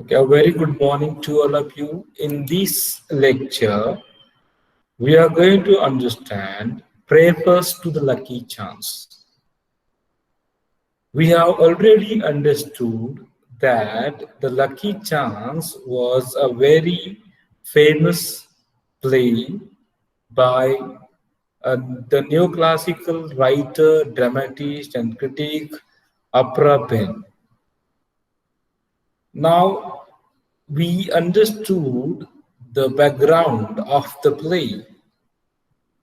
Okay, a very good morning to all of you. In this lecture, we are going to understand preface to the lucky chance. We have already understood that the lucky chance was a very famous play by the neoclassical writer, dramatist, and critic Apra Ben. Now, we understood the background of the play.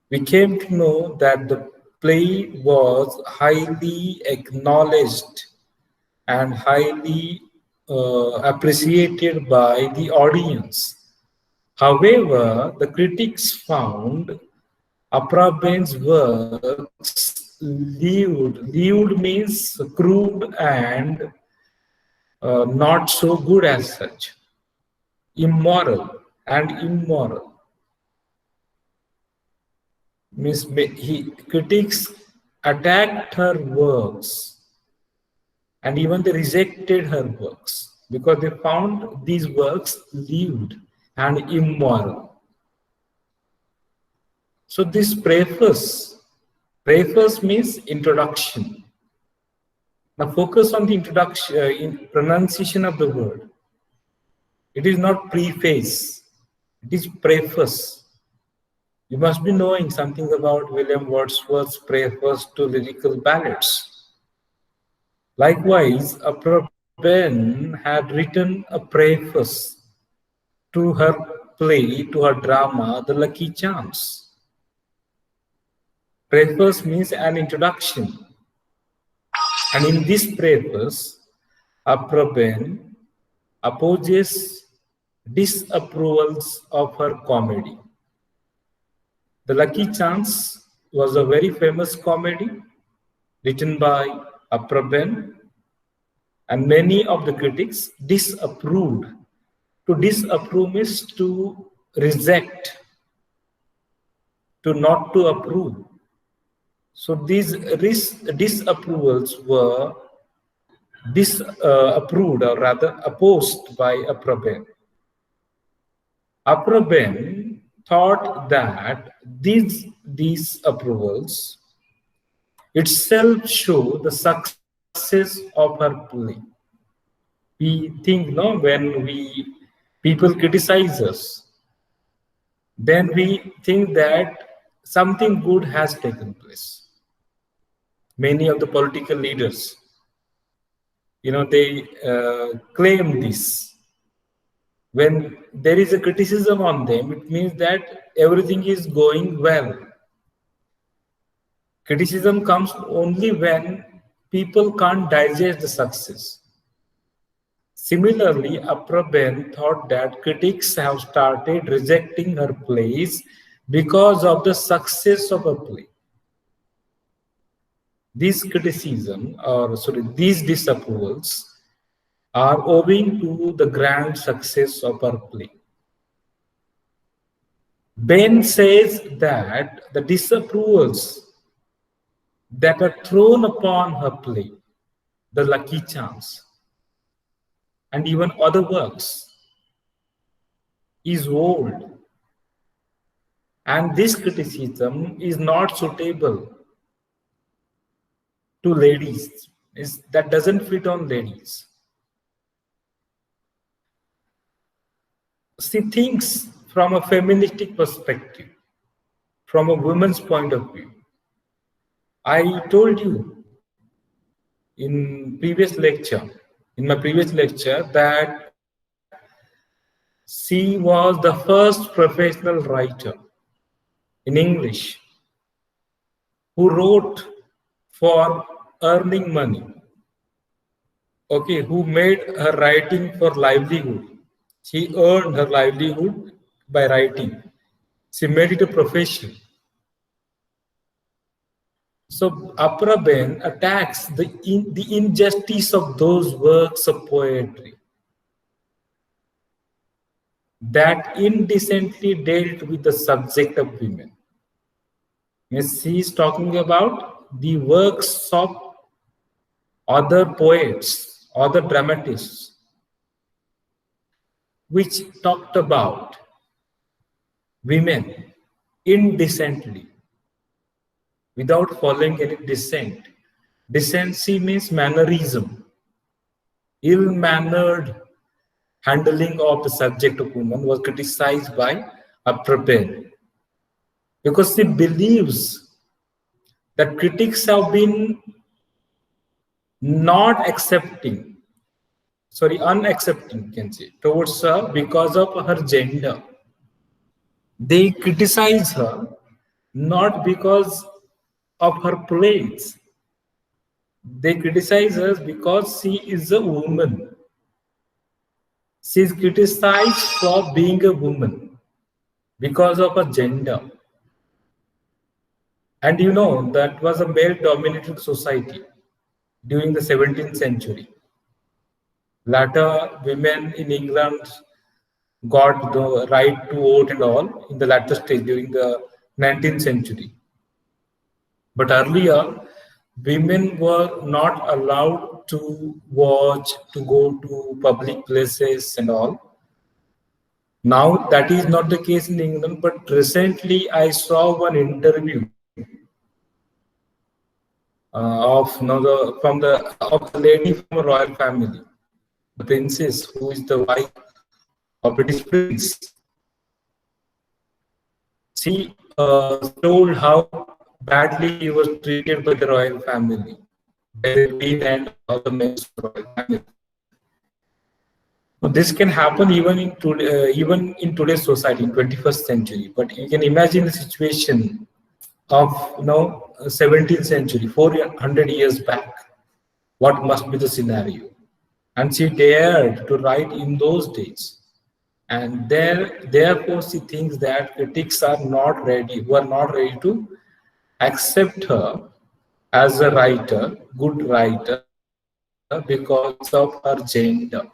We came to know that the play was highly acknowledged and highly appreciated by the audience. However, the critics found Apraben's works lewd means crude and not so good as such, immoral. Means critics attacked her works and even they rejected her works because they found these works lewd and immoral. So this preface means introduction. Now focus on the introduction, in pronunciation of the word. It is not preface, it is preface. You must be knowing something about William Wordsworth's preface to lyrical ballads. Likewise, Apra Ben had written a preface to her play, to her drama, The Lucky Chance. Preface means an introduction. And in this preface, Apra Ben opposes disapprovals of her comedy. The Lucky Chance was a very famous comedy written by Apra Ben, and many of the critics disapproved. To disapprove means to reject, to not to approve. So these disapprovals were disapproved or rather opposed by Apra Ben. Apra Ben thought that these approvals itself show the success of her play. We think, no, when people criticize us, then we think that something good has taken place. Many of the political leaders, they claim this. When there is a criticism on them, it means that everything is going well. Criticism comes only when people can't digest the success. Similarly, Apra Ben thought that critics have started rejecting her plays because of the success of her play. These disapprovals are owing to the grand success of her play. Ben says that the disapprovals that are thrown upon her play, The Lucky Chance, and even other works, is old. And this criticism is not suitable to ladies. That doesn't fit on ladies. She thinks from a feministic perspective, from a woman's point of view. I told you in my previous lecture, that she was the first professional writer in English who wrote for earning money. Okay, who made her writing for livelihood. She earned her livelihood by writing. She made it a profession. So Apra Ben attacks the injustice of those works of poetry that indecently dealt with the subject of women. Yes, he is talking about the works of other poets, other dramatists, which talked about women indecently, without following any dissent. Decency means mannerism, ill-mannered handling of the subject of woman was criticized by Aprapen because she believes that critics have been unaccepting, can say, towards her because of her gender. They criticize her not because of her plays. They criticize her because she is a woman. She is criticized for being a woman because of her gender. And you know, that was a male-dominated society during the 17th century. Later, women in England got the right to vote and all in the latter stage during the 19th century. But earlier, women were not allowed to watch, to go to public places and all. Now that is not the case in England, but recently I saw one interview of the lady from a royal family, the princess who is the wife of British prince. She told how badly he was treated by the royal family, by the queen and other members of the royal family. This can happen even in today's society, in 21st century. But you can imagine the situation of 17th century, 400 years back. What must be the scenario? And she dared to write in those days, and therefore she thinks that critics are not ready to accept her as a writer, good writer, because of her gender.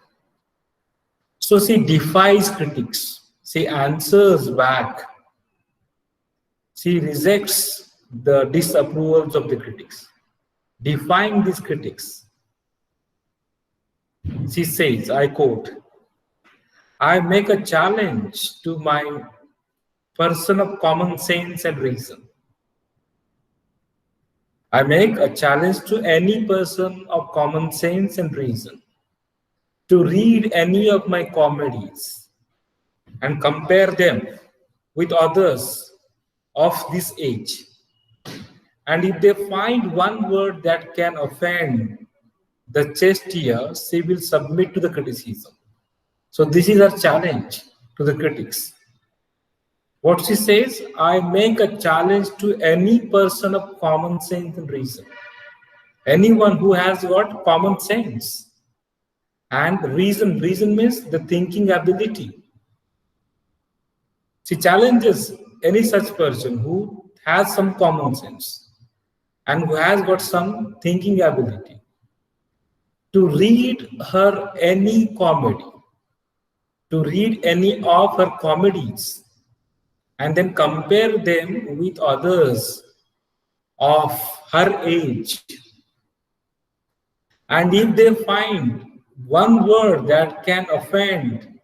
So she defies critics. She answers back. She rejects the disapprovals of the critics. Defying these critics, she says, I quote, I make a challenge to my person of common sense and reason. I make a challenge to any person of common sense and reason to read any of my comedies and compare them with others of this age. And if they find one word that can offend the chaste ear, she will submit to the criticism. So this is her challenge to the critics. What she says, I make a challenge to any person of common sense and reason. Anyone who has got common sense and reason. Reason means the thinking ability. She challenges any such person who has some common sense and who has got some thinking ability to read her any comedy, to read any of her comedies, and then compare them with others of her age. And if they find one word that can offend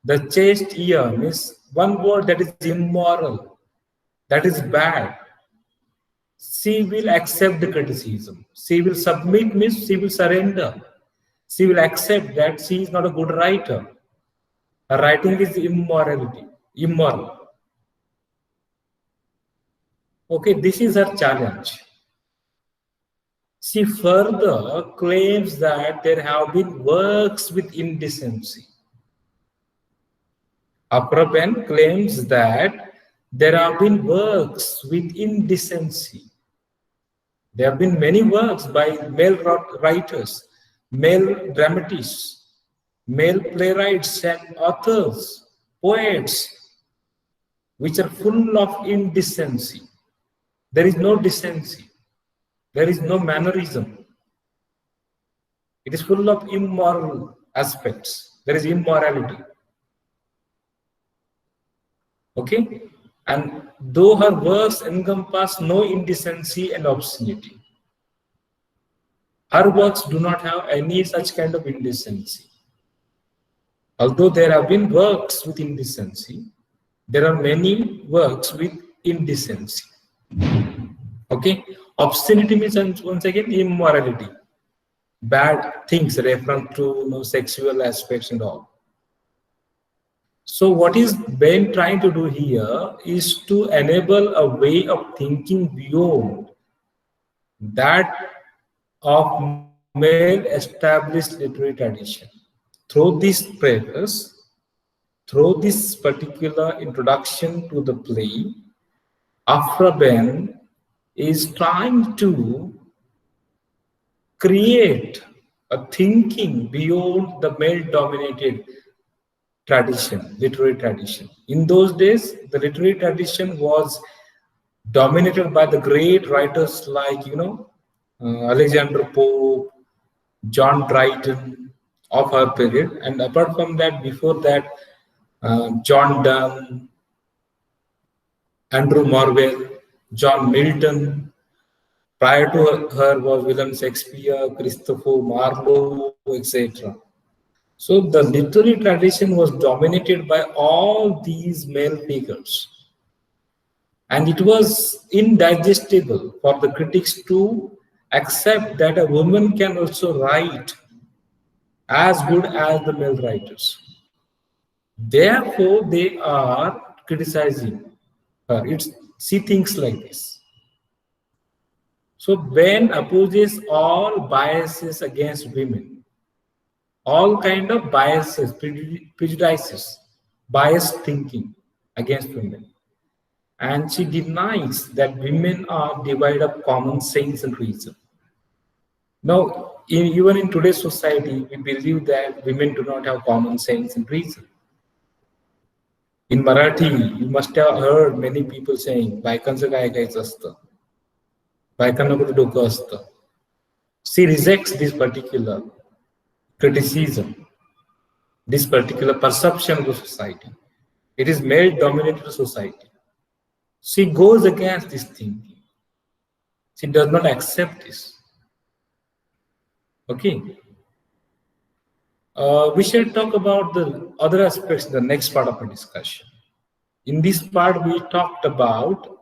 the chaste ear, means one word that is immoral, that is bad, she will accept the criticism. She will submit, means she will surrender. She will accept that she is not a good writer. Her writing is immoral. Okay, this is her challenge. She further claims that there have been works with indecency. Aprapen claims that there have been works with indecency. There have been many works by male writers, male dramatists, male playwrights and authors, poets, which are full of indecency. There is no decency. There is no mannerism. It is full of immoral aspects. There is immorality. Okay? And though her works encompass no indecency and obscenity, her works do not have any such kind of indecency. Although there have been works with indecency, there are many works with indecency. Okay, obscenity means once again immorality, bad things referring to sexual aspects and all. So what is Ben trying to do here is to enable a way of thinking beyond that of male established literary tradition. Through this preface, through this particular introduction to the play, Afra Ben is trying to create a thinking beyond the male-dominated tradition, literary tradition. In those days, the literary tradition was dominated by the great writers like, Alexander Pope, John Dryden of her period. And apart from that, before that, John Donne, Andrew Marvell, John Milton. Prior to her was William Shakespeare, Christopher Marlowe, etc. So the literary tradition was dominated by all these male figures. And it was indigestible for the critics to accept that a woman can also write as good as the male writers. Therefore, they are criticizing her. She thinks like this. So Ben opposes all biases against women, all kind of biases, prejudices, biased thinking against women. And she denies that women are devoid of common sense and reason. Now, even in today's society, we believe that women do not have common sense and reason. In Marathi, you must have heard many people saying, "Baikanचं काय ऐकायचं असतं? बायकांना कुठे डोकं असतं?" She rejects this particular criticism, this particular perception of the society. It is male-dominated society. She goes against this thinking. She does not accept this. Okay. We shall talk about the other aspects in the next part of our discussion. In this part, we talked about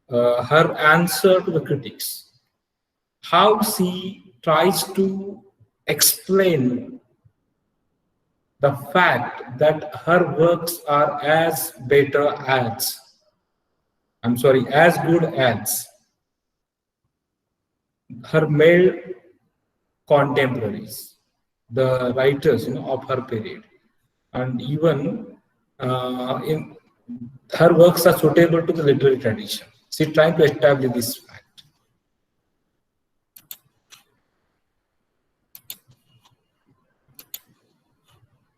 her answer to the critics, how she tries to explain the fact that her works are as good as her male contemporaries, the writers of her period, and even in her works are suitable to the literary tradition. She tried to establish this fact.